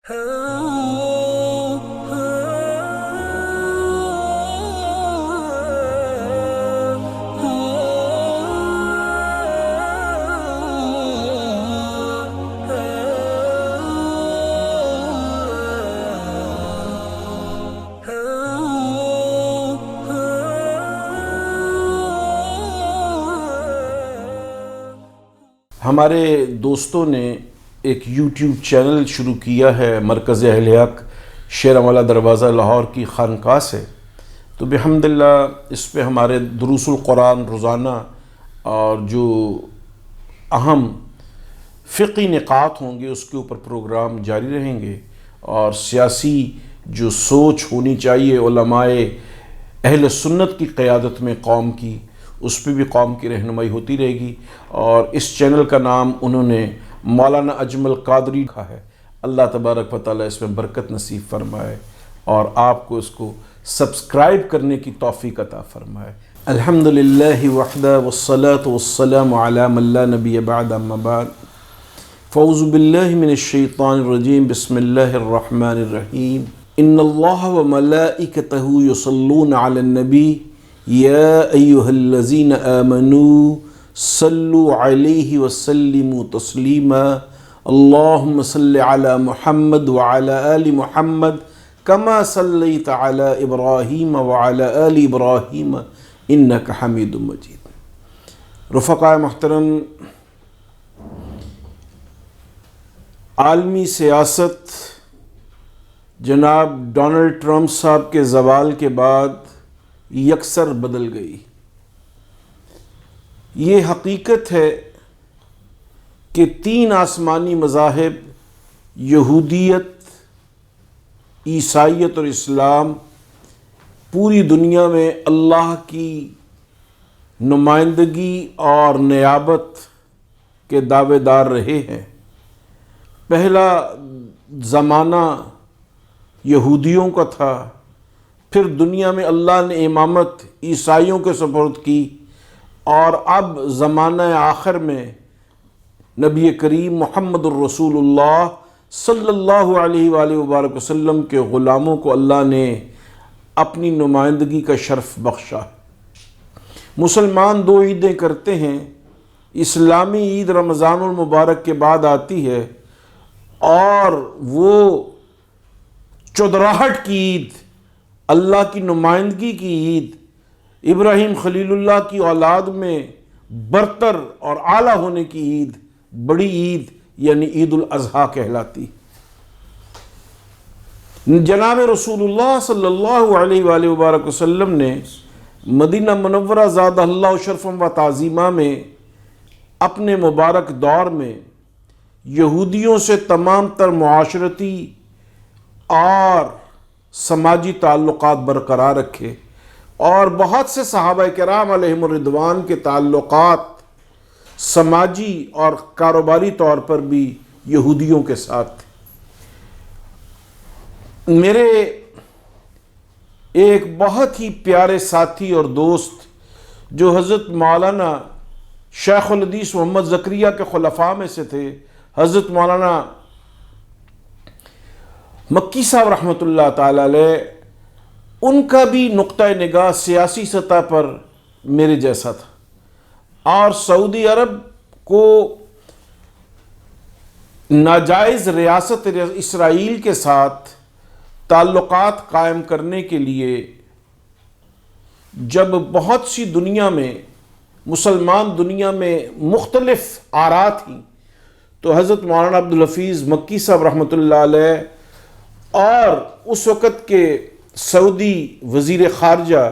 ہمارے دوستوں نے ایک یوٹیوب چینل شروع کیا ہے مرکز اہل حق شیراملہ دروازہ لاہور کی خانقاہ سے، تو بحمداللہ اس پہ ہمارے دروس القرآن روزانہ اور جو اہم فقہی نکات ہوں گے اس کے اوپر پروگرام جاری رہیں گے، اور سیاسی جو سوچ ہونی چاہیے علماء اہل سنت کی قیادت میں قوم کی، اس پہ بھی قوم کی رہنمائی ہوتی رہے گی۔ اور اس چینل کا نام انہوں نے مولانا اجمل قادری رکھا ہے۔ اللہ تبارک و تعالیٰ اس میں برکت نصیب فرمائے اور آپ کو اس کو سبسکرائب کرنے کی توفیق عطا فرمائے۔ الحمدللہ وحدہ والصلاة والسلام علی من لا نبی بعد، اما بعد فاعوذ باللہ من الشیطان الرجیم، بسم اللہ الرحمن الرحیم۔ ان اللہ وملائکتہ یصلون علی النبی یا ایہا الذین آمنوا صلوا علیہ وسلموا تسلیما، اللہم صل علی محمد وعلی آل محمد کما صلیت علی ابراہیم وعلی آل ابراہیم انک حمید مجید۔ رفقاء محترم، عالمی سیاست جناب ڈونلڈ ٹرمپ صاحب کے زوال کے بعد یکسر بدل گئی۔ یہ حقیقت ہے کہ تین آسمانی مذاہب یہودیت، عیسائیت اور اسلام پوری دنیا میں اللہ کی نمائندگی اور نیابت کے دعوے دار رہے ہیں۔ پہلا زمانہ یہودیوں کا تھا، پھر دنیا میں اللہ نے امامت عیسائیوں کے سپرد کی، اور اب زمانہ آخر میں نبی کریم محمد الرسول اللہ صلی اللہ علیہ وآلہ وبارک وسلم کے غلاموں کو اللہ نے اپنی نمائندگی کا شرف بخشا۔ مسلمان دو عیدیں کرتے ہیں، اسلامی عید رمضان المبارک کے بعد آتی ہے، اور وہ چودراہٹ کی عید، اللہ کی نمائندگی کی عید، ابراہیم خلیل اللہ کی اولاد میں برتر اور اعلیٰ ہونے کی عید، بڑی عید یعنی عید الاضحیٰ کہلاتی۔ جناب رسول اللہ صلی اللہ علیہ وآلہ وبارک وسلم نے مدینہ منورہ زادہ اللہ شرفم و تعظیمہ میں اپنے مبارک دور میں یہودیوں سے تمام تر معاشرتی اور سماجی تعلقات برقرار رکھے، اور بہت سے صحابہ کرام علیہم الرضوان کے تعلقات سماجی اور کاروباری طور پر بھی یہودیوں کے ساتھ۔ میرے ایک بہت ہی پیارے ساتھی اور دوست جو حضرت مولانا شیخ الحدیث محمد زکریا کے خلفاء میں سے تھے، حضرت مولانا مکی صاحب رحمۃ اللہ تعالی علیہ، ان کا بھی نقطہ نگاہ سیاسی سطح پر میرے جیسا تھا، اور سعودی عرب کو ناجائز ریاست اسرائیل کے ساتھ تعلقات قائم کرنے کے لیے جب بہت سی دنیا میں مسلمان دنیا میں مختلف آراء تھیں، تو حضرت مولانا عبدالحفیظ مکی صاحب رحمۃ اللہ علیہ اور اس وقت کے سعودی وزیر خارجہ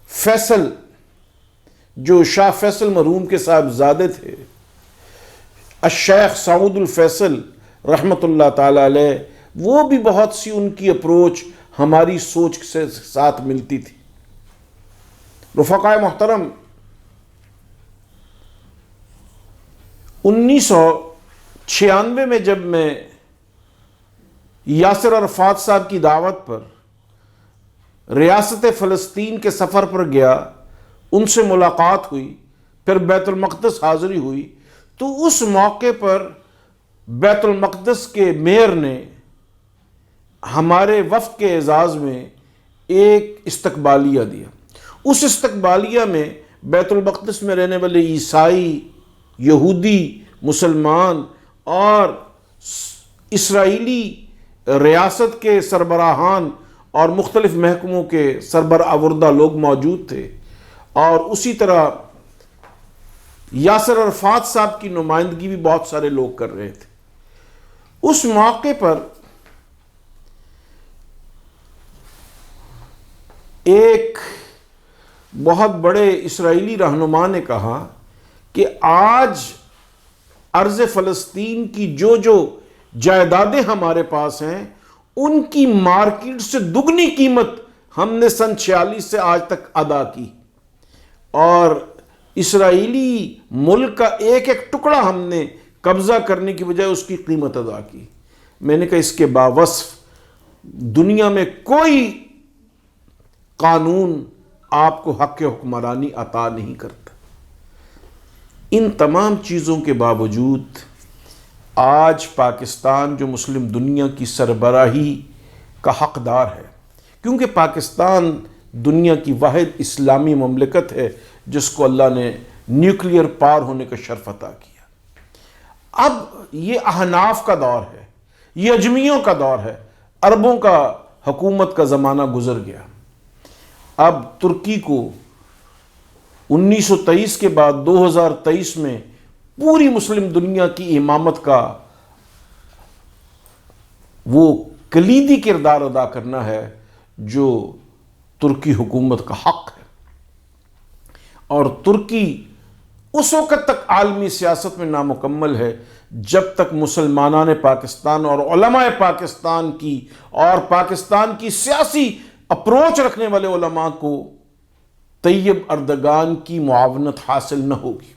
فیصل، جو شاہ فیصل مرحوم کے صاحبزادے تھے، الشیخ سعود الفیصل رحمۃ اللہ تعالی علیہ، وہ بھی بہت سی ان کی اپروچ ہماری سوچ سے ساتھ ملتی تھی۔ رفقائے محترم، 1996 میں جب میں یاسر عرفات صاحب کی دعوت پر ریاست فلسطین کے سفر پر گیا، ان سے ملاقات ہوئی، پھر بیت المقدس حاضری ہوئی، تو اس موقع پر بیت المقدس کے میئر نے ہمارے وفد کے اعزاز میں ایک استقبالیہ دیا. اس استقبالیہ میں بیت المقدس میں رہنے والے عیسائی، یہودی، مسلمان اور اسرائیلی ریاست کے سربراہان اور مختلف محکموں کے سربراہوردہ لوگ موجود تھے، اور اسی طرح یاسر عرفات صاحب کی نمائندگی بھی بہت سارے لوگ کر رہے تھے. اس موقع پر ایک بہت بڑے اسرائیلی رہنما نے کہا کہ آج ارض فلسطین کی جو جائیدادیں ہمارے پاس ہیں ان کی مارکیٹ سے دگنی قیمت ہم نے سن 46 سے آج تک ادا کی، اور اسرائیلی ملک کا ایک ایک ٹکڑا ہم نے قبضہ کرنے کی بجائے اس کی قیمت ادا کی. میں نے کہا اس کے باوصف دنیا میں کوئی قانون آپ کو حق حکمرانی عطا نہیں کرتا. ان تمام چیزوں کے باوجود آج پاکستان جو مسلم دنیا کی سربراہی کا حقدار ہے، کیونکہ پاکستان دنیا کی واحد اسلامی مملکت ہے جس کو اللہ نے نیوکلیئر پاور ہونے کا شرف عطا کیا. اب یہ احناف کا دور ہے، یہ اجمیوں کا دور ہے، عربوں کا حکومت کا زمانہ گزر گیا. اب ترکی کو 1923 کے بعد 2023 میں پوری مسلم دنیا کی امامت کا وہ کلیدی کردار ادا کرنا ہے جو ترکی حکومت کا حق ہے. اور ترکی اس وقت تک عالمی سیاست میں نامکمل ہے جب تک مسلمانان پاکستان اور علماء پاکستان کی اور پاکستان کی سیاسی اپروچ رکھنے والے علماء کو طیب اردگان کی معاونت حاصل نہ ہوگی.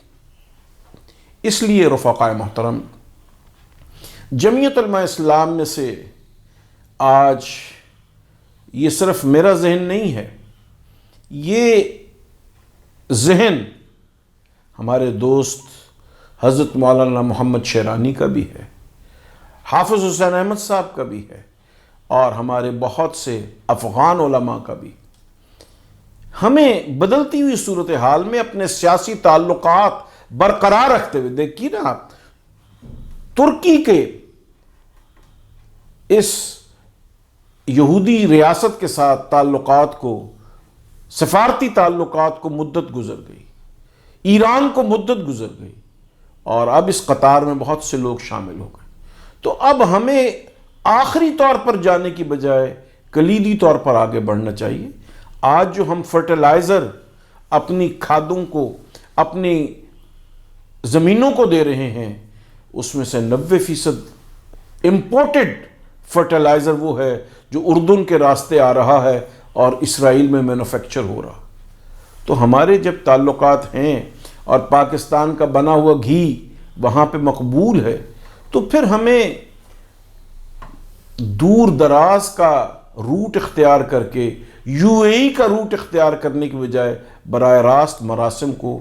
اس لیے رفقائے محترم، جمعیت علماء اسلام میں سے آج یہ صرف میرا ذہن نہیں ہے، یہ ذہن ہمارے دوست حضرت مولانا محمد شیرانی کا بھی ہے، حافظ حسین احمد صاحب کا بھی ہے، اور ہمارے بہت سے افغان علماء کا بھی. ہمیں بدلتی ہوئی صورتحال میں اپنے سیاسی تعلقات برقرار رکھتے ہوئے، دیکھیے نا آپ ترکی کے اس یہودی ریاست کے ساتھ تعلقات کو، سفارتی تعلقات کو مدت گزر گئی، ایران کو مدت گزر گئی، اور اب اس قطار میں بہت سے لوگ شامل ہو گئے. تو اب ہمیں آخری طور پر جانے کی بجائے کلیدی طور پر آگے بڑھنا چاہیے. آج جو ہم فرٹیلائزر اپنی کھادوں کو، اپنی زمینوں کو دے رہے ہیں، اس میں سے 90% امپورٹڈ فرٹیلائزر وہ ہے جو اردن کے راستے آ رہا ہے اور اسرائیل میں مینوفیکچر ہو رہا. تو ہمارے جب تعلقات ہیں اور پاکستان کا بنا ہوا گھی وہاں پہ مقبول ہے، تو پھر ہمیں دور دراز کا روٹ اختیار کر کے، یو اے ای کا روٹ اختیار کرنے کی بجائے براہ راست مراسم کو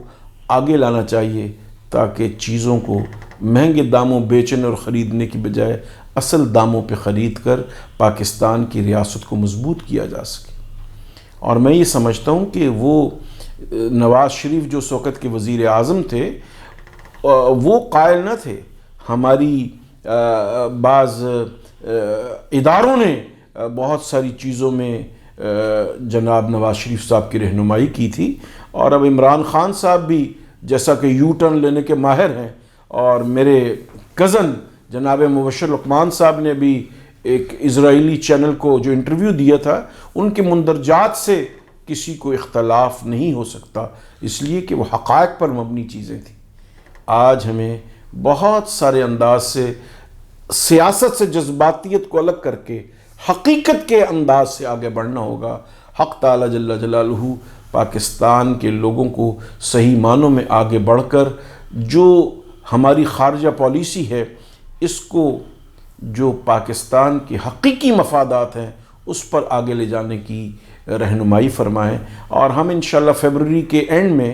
آگے لانا چاہیے، تاکہ چیزوں کو مہنگے داموں بیچنے اور خریدنے کی بجائے اصل داموں پہ خرید کر پاکستان کی ریاست کو مضبوط کیا جا سکے. اور میں یہ سمجھتا ہوں کہ وہ نواز شریف جو اس وقت کے وزیر اعظم تھے، وہ قائل نہ تھے. ہماری بعض اداروں نے بہت ساری چیزوں میں جناب نواز شریف صاحب کی رہنمائی کی تھی، اور اب عمران خان صاحب بھی جیسا کہ یو ٹرن لینے کے ماہر ہیں، اور میرے کزن جناب مبشر لقمان صاحب نے بھی ایک اسرائیلی چینل کو جو انٹرویو دیا تھا، ان کے مندرجات سے کسی کو اختلاف نہیں ہو سکتا، اس لیے کہ وہ حقائق پر مبنی چیزیں تھیں. آج ہمیں بہت سارے انداز سے سیاست سے جذباتیت کو الگ کر کے حقیقت کے انداز سے آگے بڑھنا ہوگا. حق تعالی جل جلالہ پاکستان کے لوگوں کو صحیح معنوں میں آگے بڑھ کر جو ہماری خارجہ پالیسی ہے، اس کو جو پاکستان کے حقیقی مفادات ہیں اس پر آگے لے جانے کی رہنمائی فرمائیں. اور ہم انشاءاللہ فیبروری کے اینڈ میں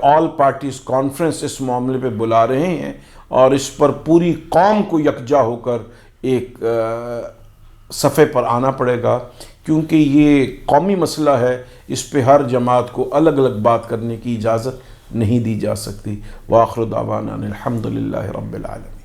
آل پارٹیز کانفرنس اس معاملے پہ بلا رہے ہیں، اور اس پر پوری قوم کو یکجا ہو کر ایک صفحے پر آنا پڑے گا، کیونکہ یہ قومی مسئلہ ہے، اس پہ ہر جماعت کو الگ الگ بات کرنے کی اجازت نہیں دی جا سکتی۔ وآخر دعوانا الحمدللہ رب العالمین۔